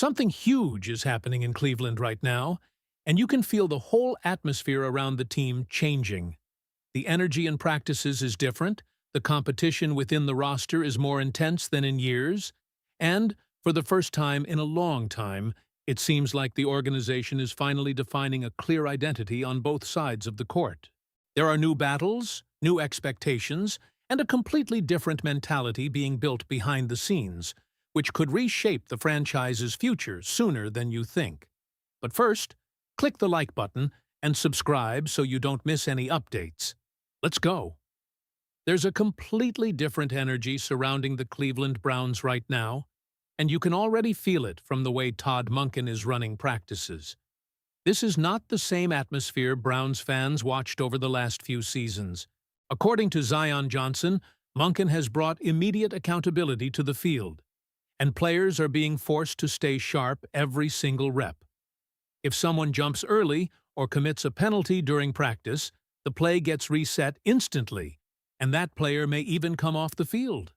Something huge is happening in Cleveland right now, and you can feel the whole atmosphere around the team changing. The energy in practices is different, the competition within the roster is more intense than in years, and, for the first time in a long time, it seems like the organization is finally defining a clear identity on both sides of the court. There are new battles, new expectations, and a completely different mentality being built behind the scenes, which could reshape the franchise's future sooner than you think. But first, click the like button and subscribe so you don't miss any updates. Let's go! There's a completely different energy surrounding the Cleveland Browns right now, and you can already feel it from the way Todd Monken is running practices. This is not the same atmosphere Browns fans watched over the last few seasons. According to Zion Johnson, Monken has brought immediate accountability to the field, and players are being forced to stay sharp every single rep. If someone jumps early or commits a penalty during practice, the play gets reset instantly, and that player may even come off the field.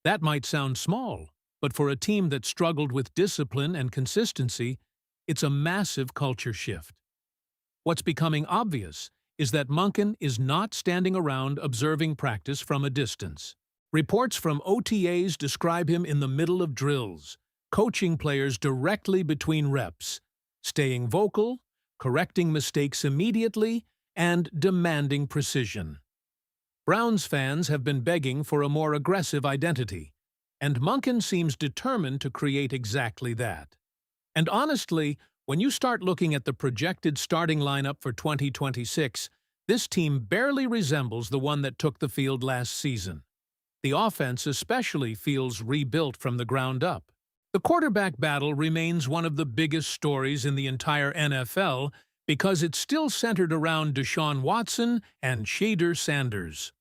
That might sound small, but for a team that struggled with discipline and consistency, it's a massive culture shift. What's becoming obvious is that Monken is not standing around observing practice from a distance. Reports from OTAs describe him in the middle of drills, coaching players directly between reps, staying vocal, correcting mistakes immediately, and demanding precision. Browns fans have been begging for a more aggressive identity, and Monken seems determined to create exactly that. And honestly, when you start looking at the projected starting lineup for 2026, this team barely resembles the one that took the field last season. The offense especially feels rebuilt from the ground up. The quarterback battle remains one of the biggest stories in the entire NFL because it's still centered around Deshaun Watson and Shader Sanders.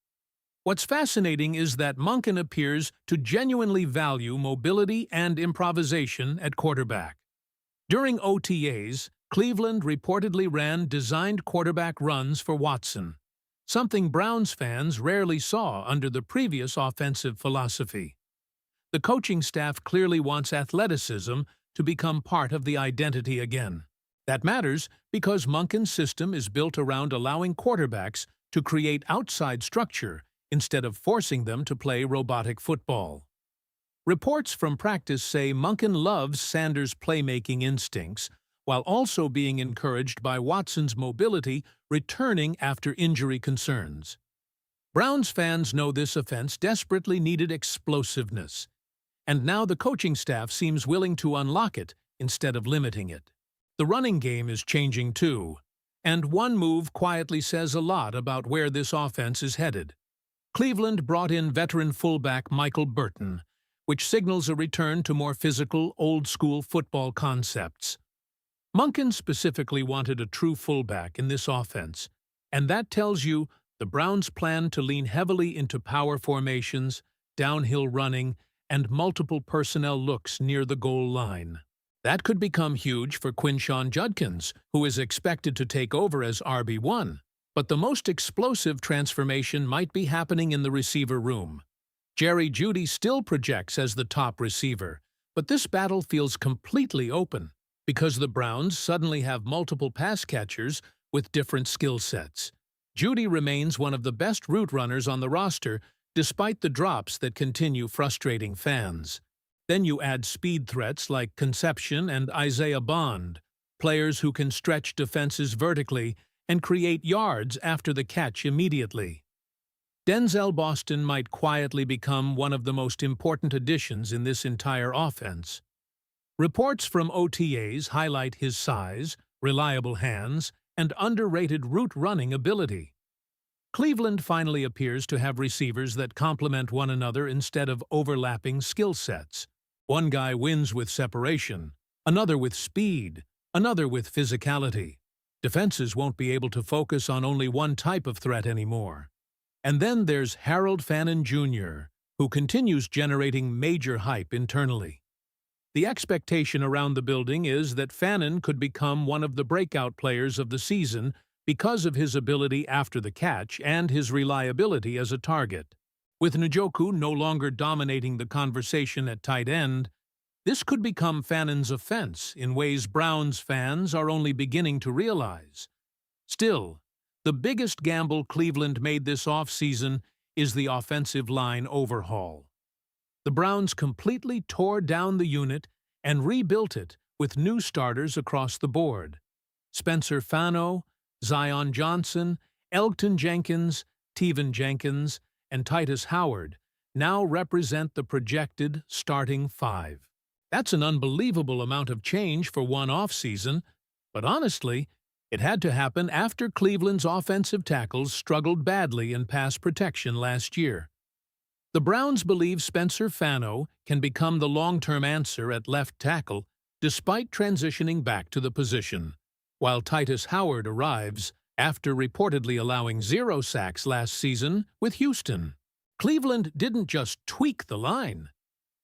What's fascinating is that Monken appears to genuinely value mobility and improvisation at quarterback. During OTAs, Cleveland reportedly ran designed quarterback runs for Watson, something Browns fans rarely saw under the previous offensive philosophy. The coaching staff clearly wants athleticism to become part of the identity again. That matters because Monken's system is built around allowing quarterbacks to create outside structure instead of forcing them to play robotic football. Reports from practice say Monken loves Sanders' playmaking instincts, while also being encouraged by Watson's mobility returning after injury concerns. Browns fans know this offense desperately needed explosiveness, and now the coaching staff seems willing to unlock it instead of limiting it. The running game is changing too, and one move quietly says a lot about where this offense is headed. Cleveland brought in veteran fullback Michael Burton, which signals a return to more physical, old-school football concepts. Monken specifically wanted a true fullback in this offense, and that tells you the Browns plan to lean heavily into power formations, downhill running, and multiple personnel looks near the goal line. That could become huge for Quinshon Judkins, who is expected to take over as RB1. But the most explosive transformation might be happening in the receiver room. Jerry Jeudy still projects as the top receiver, but this battle feels completely open because the Browns suddenly have multiple pass catchers with different skill sets. Jeudy remains one of the best route runners on the roster despite the drops that continue frustrating fans. Then you add speed threats like Conception and Isaiah Bond, players who can stretch defenses vertically and create yards after the catch immediately. Denzel Boston might quietly become one of the most important additions in this entire offense. Reports from OTAs highlight his size, reliable hands, and underrated route running ability. Cleveland finally appears to have receivers that complement one another instead of overlapping skill sets. One guy wins with separation, another with speed, another with physicality. Defenses won't be able to focus on only one type of threat anymore. And then there's Harold Fannin Jr., who continues generating major hype internally. The expectation around the building is that Fannin could become one of the breakout players of the season because of his ability after the catch and his reliability as a target. With Njoku no longer dominating the conversation at tight end, This could become Fannon's offense in ways Browns fans are only beginning to realize. Still, the biggest gamble Cleveland made this offseason is the offensive line overhaul. The Browns completely tore down the unit and rebuilt it with new starters across the board. Spencer Fano, Zion Johnson, Elgton Jenkins, Tevin Jenkins, and Titus Howard now represent the projected starting five. That's an unbelievable amount of change for one offseason, but honestly, it had to happen after Cleveland's offensive tackles struggled badly in pass protection last year. The Browns believe Spencer Fano can become the long-term answer at left tackle despite transitioning back to the position, while Titus Howard arrives after reportedly allowing 0 sacks last season with Houston. Cleveland didn't just tweak the line.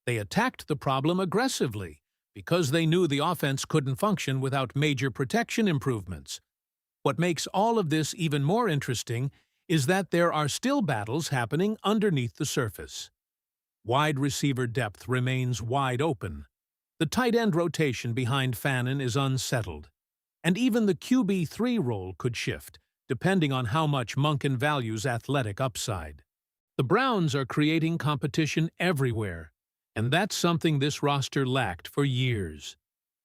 They attacked the problem aggressively because they knew the offense couldn't function without major protection improvements. What makes all of this even more interesting is that there are still battles happening underneath the surface. Wide receiver depth remains wide open. The tight end rotation behind Fannon is unsettled. And even the QB3 role could shift, depending on how much MONKEN values athletic upside. The Browns are creating competition everywhere, and that's something this roster lacked for years.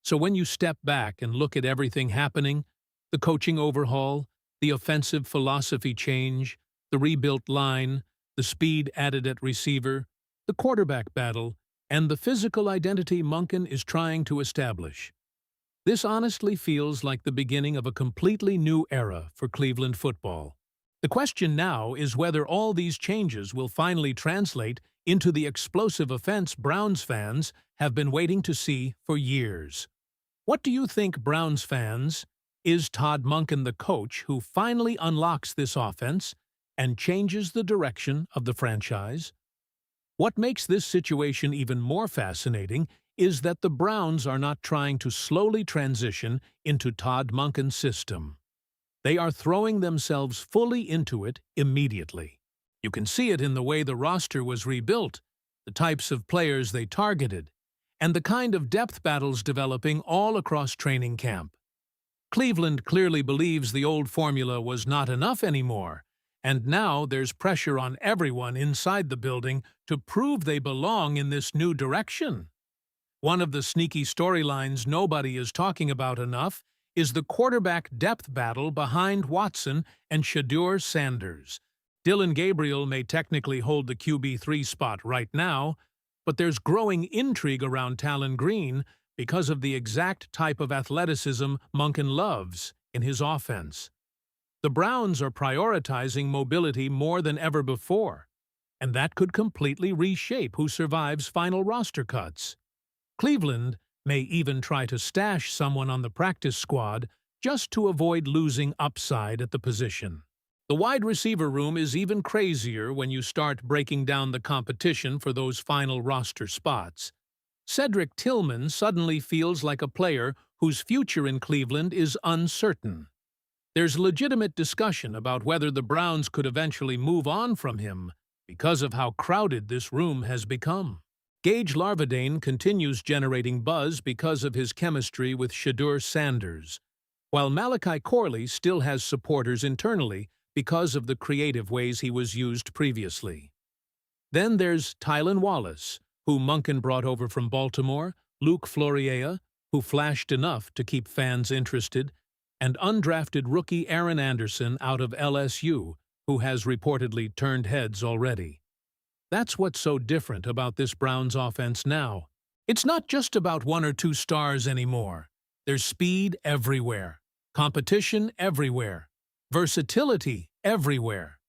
So when you step back and look at everything happening, the coaching overhaul, the offensive philosophy change, the rebuilt line, the speed added at receiver, the quarterback battle, and the physical identity MONKEN is trying to establish, this honestly feels like the beginning of a completely new era for Cleveland football. The question now is whether all these changes will finally translate into the explosive offense Browns fans have been waiting to see for years. What do you think, Browns fans? Is Todd Monken the coach who finally unlocks this offense and changes the direction of the franchise? What makes this situation even more fascinating is that the Browns are not trying to slowly transition into Todd Monken's system. They are throwing themselves fully into it immediately. You can see it in the way the roster was rebuilt, the types of players they targeted, and the kind of depth battles developing all across training camp. Cleveland clearly believes the old formula was not enough anymore, and now there's pressure on everyone inside the building to prove they belong in this new direction. One of the sneaky storylines nobody is talking about enough is the quarterback depth battle behind Watson and Shedeur Sanders. Dylan Gabriel may technically hold the QB3 spot right now, but there's growing intrigue around Talon Green because of the exact type of athleticism Monken loves in his offense. The Browns are prioritizing mobility more than ever before, and that could completely reshape who survives final roster cuts. Cleveland may even try to stash someone on the practice squad just to avoid losing upside at the position. The wide receiver room is even crazier when you start breaking down the competition for those final roster spots. Cedric Tillman suddenly feels like a player whose future in Cleveland is uncertain. There's legitimate discussion about whether the Browns could eventually move on from him because of how crowded this room has become. Gage Larvadain continues generating buzz because of his chemistry with Shedeur Sanders, while Malachi Corley still has supporters internally because of the creative ways he was used previously. Then there's Tylan Wallace, who Monken brought over from Baltimore, Luke Floriea, who flashed enough to keep fans interested, and undrafted rookie Aaron Anderson out of LSU, who has reportedly turned heads already. That's what's so different about this Browns offense now. It's not just about one or two stars anymore. There's speed everywhere, competition everywhere, versatility everywhere.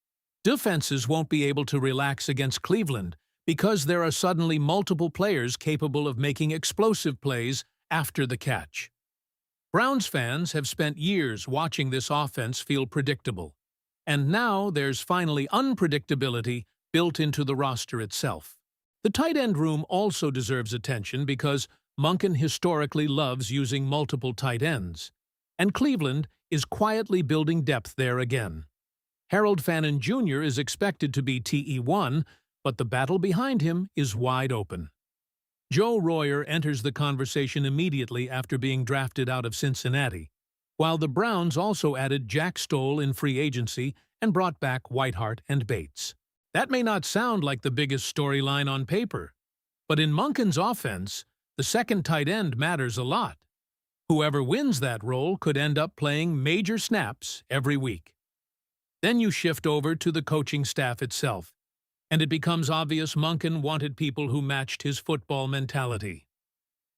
Defenses won't be able to relax against Cleveland because there are suddenly multiple players capable of making explosive plays after the catch. Browns fans have spent years watching this offense feel predictable, and now there's finally unpredictability built into the roster itself. The tight end room also deserves attention because Monken historically loves using multiple tight ends, and Cleveland is quietly building depth there again. Harold Fannin Jr. is expected to be TE1, but the battle behind him is wide open. Joe Royer enters the conversation immediately after being drafted out of Cincinnati, while the Browns also added Jack Stoll in free agency and brought back Whitehart and Bates. That may not sound like the biggest storyline on paper, but in Monken's offense, the second tight end matters a lot. Whoever wins that role could end up playing major snaps every week. Then you shift over to the coaching staff itself, and it becomes obvious Monken wanted people who matched his football mentality.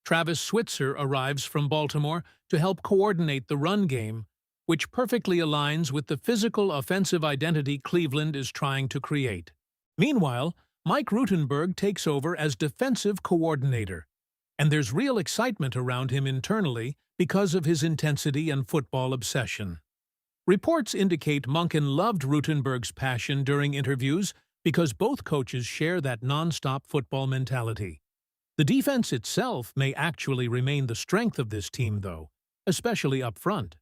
Travis Switzer arrives from Baltimore to help coordinate the run game, which perfectly aligns with the physical offensive identity Cleveland is trying to create. Meanwhile, Mike Rutenberg takes over as defensive coordinator, and there's real excitement around him internally because of his intensity and football obsession. Reports indicate Monken loved Rutenberg's passion during interviews because both coaches share that non-stop football mentality. The defense itself may actually remain the strength of this team, though, especially up front.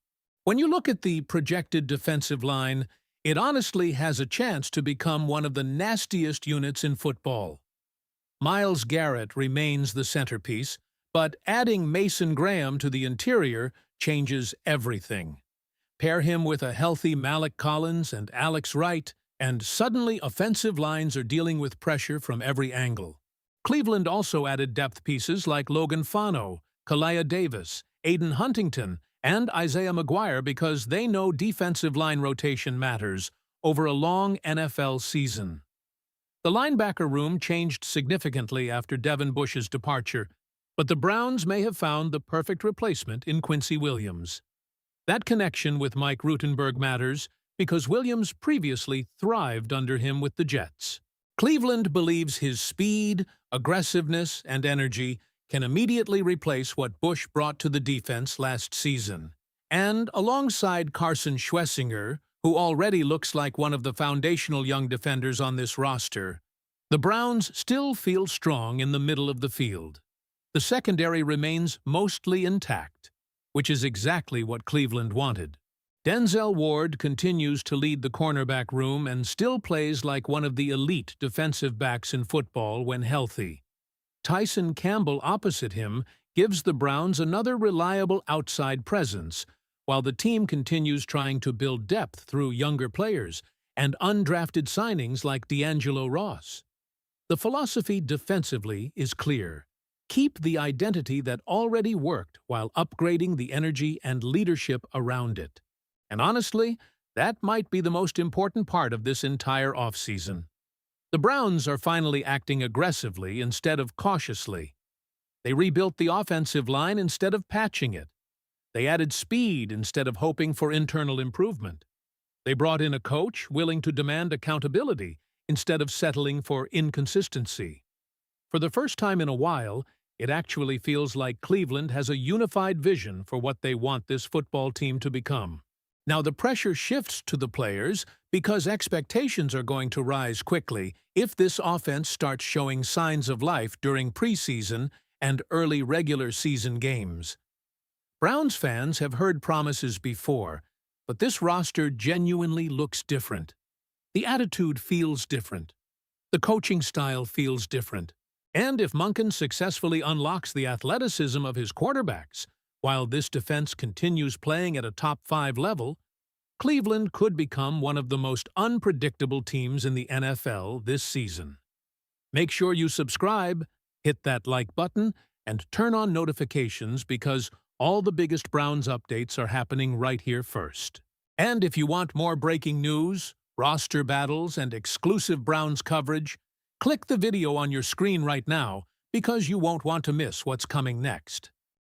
When you look at the projected defensive line, it honestly has a chance to become one of the nastiest units in football. Myles Garrett remains the centerpiece, but adding Mason Graham to the interior changes everything. Pair him with a healthy Malik Collins and Alex Wright, and suddenly offensive lines are dealing with pressure from every angle. Cleveland also added depth pieces like Logan Fano, Kalaya Davis, Aiden Huntington, and Isaiah McGuire because they know defensive line rotation matters over a long NFL season. The linebacker room changed significantly after Devin Bush's departure, but the Browns may have found the perfect replacement in Quincy Williams. That connection with Mike Rutenberg matters because Williams previously thrived under him with the Jets. Cleveland believes his speed, aggressiveness, and energy can immediately replace what Bush brought to the defense last season. And alongside Carson Schwessinger, who already looks like one of the foundational young defenders on this roster, the Browns still feel strong in the middle of the field. The secondary remains mostly intact, which is exactly what Cleveland wanted. Denzel Ward continues to lead the cornerback room and still plays like one of the elite defensive backs in football when healthy. Tyson Campbell opposite him gives the Browns another reliable outside presence, while the team continues trying to build depth through younger players and undrafted signings like D'Angelo Ross. The philosophy defensively is clear. Keep the identity that already worked while upgrading the energy and leadership around it. And honestly, that might be the most important part of this entire offseason. The Browns are finally acting aggressively instead of cautiously. They rebuilt the offensive line instead of patching it. They added speed instead of hoping for internal improvement. They brought in a coach willing to demand accountability instead of settling for inconsistency. For the first time in a while, it actually feels like Cleveland has a unified vision for what they want this football team to become. Now the pressure shifts to the players because expectations are going to rise quickly if this offense starts showing signs of life during preseason and early regular season games. Browns fans have heard promises before, but this roster genuinely looks different. The attitude feels different. The coaching style feels different. And if Monken successfully unlocks the athleticism of his quarterbacks, while this defense continues playing at a top 5 level, Cleveland could become one of the most unpredictable teams in the NFL this season. Make sure you subscribe, hit that like button, and turn on notifications because all the biggest Browns updates are happening right here first. And if you want more breaking news, roster battles, and exclusive Browns coverage, click the video on your screen right now because you won't want to miss what's coming next.